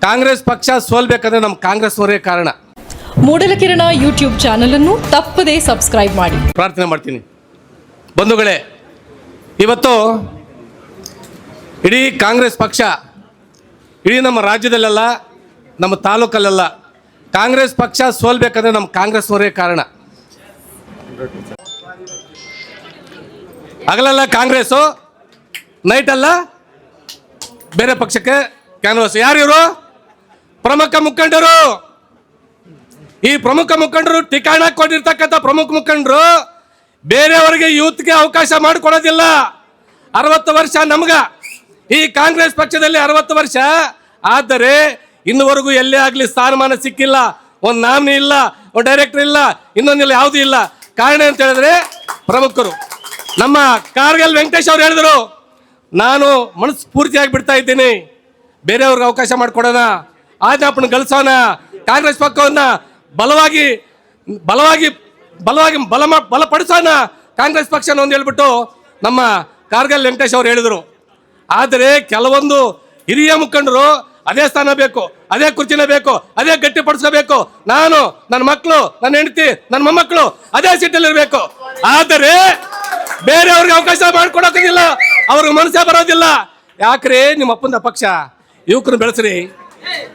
ಕಾಂಗ್ರೆಸ್ ಪಕ್ಷ ಸೋಲ್ಬೇಕಂದ್ರೆ ನಮ್ಮ ಕಾಂಗ್ರೆಸ್ನವರೇ ಕಾರಣ. ಮೂಡಲಕಿರಣ ಯೂಟ್ಯೂಬ್ ಚಾನಲ್ ಅನ್ನು ತಪ್ಪದೇ ಸಬ್ಸ್ಕ್ರೈಬ್ ಮಾಡಿ. ಪ್ರಾರ್ಥನೆ ಮಾಡ್ತೀನಿ. ಬಂಧುಗಳೇ, ಇವತ್ತು ಇಡೀ ಕಾಂಗ್ರೆಸ್ ಪಕ್ಷ ಇಡೀ ನಮ್ಮ ರಾಜ್ಯದಲ್ಲೆಲ್ಲ ನಮ್ಮ ತಾಲೂಕಲ್ಲೆಲ್ಲ ಕಾಂಗ್ರೆಸ್ ಪಕ್ಷ ಸೋಲ್ಬೇಕಂದ್ರೆ ನಮ್ಮ ಕಾಂಗ್ರೆಸ್ನವರೇ ಕಾರಣ. ಹಗಲೆಲ್ಲ ಕಾಂಗ್ರೆಸ್ಸು, ನೈಟಲ್ಲ ಬೇರೆ ಪಕ್ಷಕ್ಕೆ ಕ್ಯಾನ್ವಾಸ್. ಯಾರಿವರು? ಪ್ರಮುಖ ಮುಖಂಡರು. ಈ ಪ್ರಮುಖ ಮುಖಂಡರು ಠಿಕಾಣ ಕೊಟ್ಟಿರ್ತಕ್ಕಂಥ ಪ್ರಮುಖ ಮುಖಂಡರು ಬೇರೆಯವರಿಗೆ ಯೂತ್ಗೆ ಅವಕಾಶ ಮಾಡಿಕೊಡೋದಿಲ್ಲ. 60 ವರ್ಷ ನಮ್ಗ ಈ ಕಾಂಗ್ರೆಸ್ ಪಕ್ಷದಲ್ಲಿ 60 ವರ್ಷ ಆದರೆ ಇನ್ನುವರೆಗೂ ಎಲ್ಲೇ ಆಗಲಿ ಸ್ಥಾನಮಾನ ಸಿಕ್ಕಿಲ್ಲ. ಒಂದು ನಾಮಿನಿ ಇಲ್ಲ, ಒಂದು ಡೈರೆಕ್ಟರ್ ಇಲ್ಲ, ಇನ್ನೊಂದಿಲ್ಲ, ಯಾವುದೂ ಇಲ್ಲ. ಕಾರಣ ಅಂತ ಹೇಳಿದ್ರೆ ಪ್ರಮುಖರು. ನಮ್ಮ ಕಾರ್ಗಲ್ ವೆಂಕಟೇಶ್ ಅವರು ಹೇಳಿದ್ರು, ನಾನು ಮನಸ್ಸು ಪೂರ್ತಿಯಾಗಿ ಬಿಡ್ತಾ ಇದ್ದೀನಿ, ಬೇರೆಯವ್ರಿಗೆ ಅವಕಾಶ ಮಾಡಿಕೊಡೋಣ, ಆಜ್ಞಾಪನ ಗಳಿಸೋಣ, ಕಾಂಗ್ರೆಸ್ ಪಕ್ಷವನ್ನ ಬಲವಾಗಿ ಬಲವಾಗಿ ಬಲವಾಗಿ ಬಲಪಡಿಸೋಣ ಕಾಂಗ್ರೆಸ್ ಪಕ್ಷನ ಒಂದು ಹೇಳ್ಬಿಟ್ಟು ನಮ್ಮ ಕಾರ್ಗಲ್ ವೆಂಕಟೇಶ್ ಅವರು ಹೇಳಿದರು. ಆದರೆ ಕೆಲವೊಂದು ಹಿರಿಯ ಮುಖಂಡರು ಅದೇ ಸ್ಥಾನ ಬೇಕು, ಅದೇ ಕುರ್ಚಿನ ಬೇಕು, ಅದೇ ಗಟ್ಟಿಪಡಿಸ್ಕೋಬೇಕು, ನಾನು, ನನ್ನ ಮಕ್ಕಳು, ನನ್ನ ಹೆಂಡತಿ, ನನ್ನ ಮೊಮ್ಮಕ್ಕಳು ಅದೇ ಸೀಟಲ್ಲಿ ಇರಬೇಕು. ಆದರೆ ಬೇರೆಯವ್ರಿಗೆ ಅವಕಾಶ ಮಾಡ್ಕೊಡೋದಿಲ್ಲ, ಅವ್ರಿಗೆ ಮನಸ್ಸೇ ಬರೋದಿಲ್ಲ. ಯಾಕ್ರಿ? ನಿಮ್ಮ ಅಪ್ಪಂದ ಪಕ್ಷ, ಯುವಕರನ್ನು ಬೆಳೆಸಿರಿ,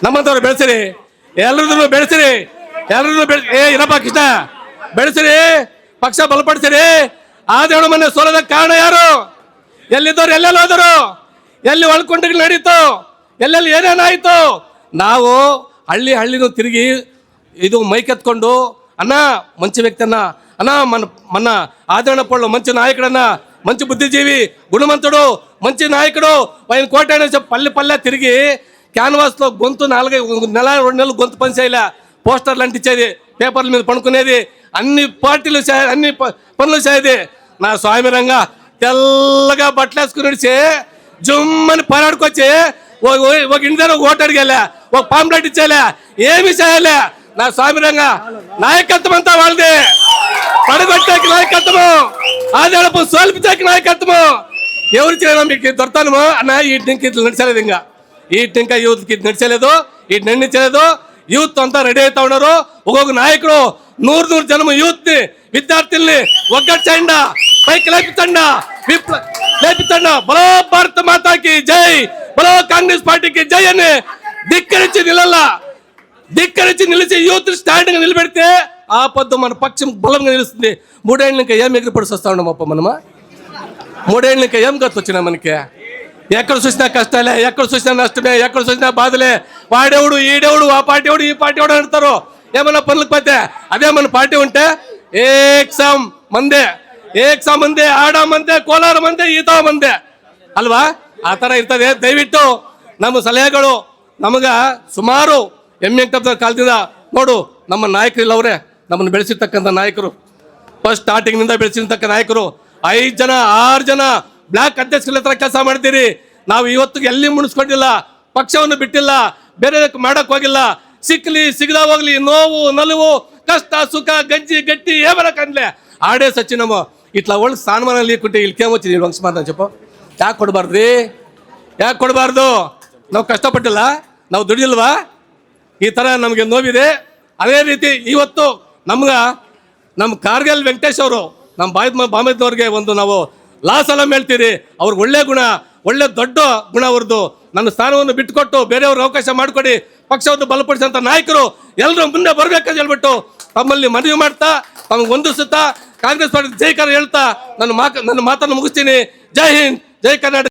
ನಮ್ಮಂತವ್ರು ಬೆಳೆಸಿರಿ, ಎಲ್ಲರನ್ನು ಬೆಳೆಸಿರಿ, ಎಲ್ಲರನ್ನು ಇರಪ್ಪ ಕೃಷ್ಣ ಬೆಳೆಸಿರಿ, ಪಕ್ಷ ಬಲಪಡಿಸಿರಿ. ಆದೇಳು ಮೊನ್ನೆ ಸೋಲದ ಕಾರಣ ಯಾರು? ಎಲ್ಲಿದ್ದವ್ರು ಎಲ್ಲೆಲ್ಲಿ ಹೋದರು? ಎಲ್ಲಿ ಒಳ್ಕೊಂಡ್ಗಳು ನಡೀತು? ಎಲ್ಲೆಲ್ಲಿ ಏನೇನಾಯಿತು? ನಾವು ಹಳ್ಳಿನೂ ತಿರುಗಿ ಇದು ಮೈಕೆತ್ಕೊಂಡು ಅಣ್ಣ ಮಂచి ವ್ಯಕ್ತಿಯನ್ನ, అన్నా మన ఆదరణ పళ్ళు మంచి నాయకుడన్నా, మంచి బుద్ధిజీవి, గుణవంతుడు, మంచి నాయకుడు, ఆయన కోటైన పల్లె పల్లె తిరిగి క్యాన్వాస్లో గొంతు 4 నెల 2 నెలలు గొంతు పని చేయలే, పోస్టర్లు అంటించేది, పేపర్ల మీద పడుకునేది, అన్ని పార్టీలు అన్ని పనులు చేయది. నా స్వామిరంగా తెల్లగా బట్టలు వేసుకుని నడిచి జుమ్మని పరాడుకొచ్చి ఒక ఇంటి దగ్గర ఓటు అడిగేలే, ఒక పాంప్లెట్ ఇచ్చేలే, ఏమి చేయలే. నా స్వామిరంగా నాయకత్వం అంతా వాళ్ళది. పడగొట్టాకి నాయకత్వము, ఆదేళపు సోల్పిచాకి నాయకత్వము. ఎవరు చేయడం మీకు దొరతాను అన్న. వీటికి ఇట్లా నడిచలేదు, ఇంకా వీటిని ఇంకా యూత్కి నడిచలేదు, వీటిని నడిచలేదు. యూత్ అంతా రెడీ అవుతా ఉన్నారు. ఒక్కొక్క నాయకుడు 100 జనం యూత్ ని, విద్యార్థుల్ని ఒగ్గట్టండా, పైకి లేపించండా, లేపించండా. బలో భారత మాతాకి జై, బలో కాంగ్రెస్ పార్టీకి జై అని ధిక్కరించి నిలిచి యూత్ స్టాండ్ గా నిలబెడితే ఆ పొద్దు మన పక్షం బలంగా నిలుస్తుంది. 3 ఏళ్ళు ఇంకా ఏం ఎగిరిపడిసి వస్తా ఉన్నామప్ప మనమా? 3 ఏళ్ళు ఇంకా ఏం గతి వచ్చినా మనకి? ఎక్కడ చూసినా కష్టాలే, ఎక్కడ చూసినా నష్టమే, ఎక్కడ చూసినా బాధలే. వాడెవడు, ఈడెవడు, ఆ పార్టీ ఎవడు, ఈ పార్టీ ఎవడు అంటారు. ఏమన్నా పనులకు పోతే అదే మన పార్టీ ఉంటే ఏక్సాం మందే, ఏక్సాం మందే, ಆಡ ಮಂದೆ, ಕೋಲಾರ ಮಂದೆ, ಈತ ಮಂದೆ ಅಲ್ವಾ? ಆ ಥರ ಇರ್ತದೆ. ದಯವಿಟ್ಟು ನಮ್ಮ ಸಲಹೆಗಳು ನಮಗ ಸುಮಾರು M.N. ಕಾಲದಿಂದ ನೋಡು, ನಮ್ಮ ನಾಯಕರಿಲ್ಲ, ಅವರೇ ನಮ್ಮನ್ನು ಬೆಳೆಸಿರ್ತಕ್ಕಂಥ ನಾಯಕರು, ಫಸ್ಟ್ ಸ್ಟಾರ್ಟಿಂಗ್ನಿಂದ ಬೆಳೆಸಿರ್ತಕ್ಕ ನಾಯಕರು. 5 ಜನ 6 ಜನ ಬ್ಲಾಕ್ ಅಧ್ಯಕ್ಷರ ಹತ್ರ ಕೆಲಸ ಮಾಡ್ತೀರಿ. ನಾವು ಇವತ್ತಿಗೆ ಎಲ್ಲಿ ಮುಣಿಸ್ಕೊಂಡಿಲ್ಲ, ಪಕ್ಷವನ್ನು ಬಿಟ್ಟಿಲ್ಲ, ಬೇರೆ ಮಾಡಕ್ ಹೋಗಿಲ್ಲ. ಸಿಕ್ಕಲಿ ಸಿಗದ ಹೋಗ್ಲಿ, ನೋವು ನಲುವು, ಕಷ್ಟ ಸುಖ, ಗಂಜಿ ಗಟ್ಟಿ ಏಮರಕಂದ್ಲೆ ಆಡೇ ಸಚಿನಮ್ಮ ಇಟ್లా ಒಳ್ಳೆ ಸ್ಥಾನಮಾನ లీకుంటే ఇల్కేమొచ్చింది వంశమాన చెప్పు. ಯಾಕೆ ಕೊಡಬಾರ್ದ್ರಿ? ಯಾಕೆ ಕೊಡಬಾರ್ದು? ನಾವು ಕಷ್ಟಪಟ್ಟಿಲ್ಲ, ನಾವು ದುಡಿದಿಲ್ವಾ? ಈ ಥರ ನಮಗೆ ನೋವಿದೆ. ಅದೇ ರೀತಿ ಇವತ್ತು ನಮ್ಮ ಕಾರ್ಗಲ್ ವೆಂಕಟೇಶ್ ಅವರು, ನಮ್ಮ ಬಾಮೈದ್ನವ್ರಿಗೆ ಒಂದು ನಾವು ಲಾಸಲಂ ಹೇಳ್ತೀರಿ. ಅವ್ರಿಗೆ ಒಳ್ಳೆ ಗುಣ, ಒಳ್ಳೆ ದೊಡ್ಡ ಗುಣ ಅವ್ರದ್ದು. ನನ್ನ ಸ್ಥಾನವನ್ನು ಬಿಟ್ಟುಕೊಟ್ಟು ಬೇರೆಯವ್ರಿಗೆ ಅವಕಾಶ ಮಾಡಿಕೊಡಿ, ಪಕ್ಷವನ್ನು ಬಲಪಡಿಸಿದಂಥ ನಾಯಕರು ಎಲ್ಲರೂ ಮುಂದೆ ಬರ್ಬೇಕಂತ ಹೇಳ್ಬಿಟ್ಟು ತಮ್ಮಲ್ಲಿ ಮನವಿ ಮಾಡ್ತಾ, ತಮಗೆ ಹೊಂದಿಸುತ್ತಾ, ಕಾಂಗ್ರೆಸ್ ಪಾರ್ಟಿ ಜೈ ಕರ್ನಾಟಕ ಹೇಳ್ತಾ ನನ್ನ ಮಾತನ್ನು ಮುಗಿಸ್ತೀನಿ. ಜೈ ಹಿಂದ್, ಜೈ ಕರ್ನಾಟಕ.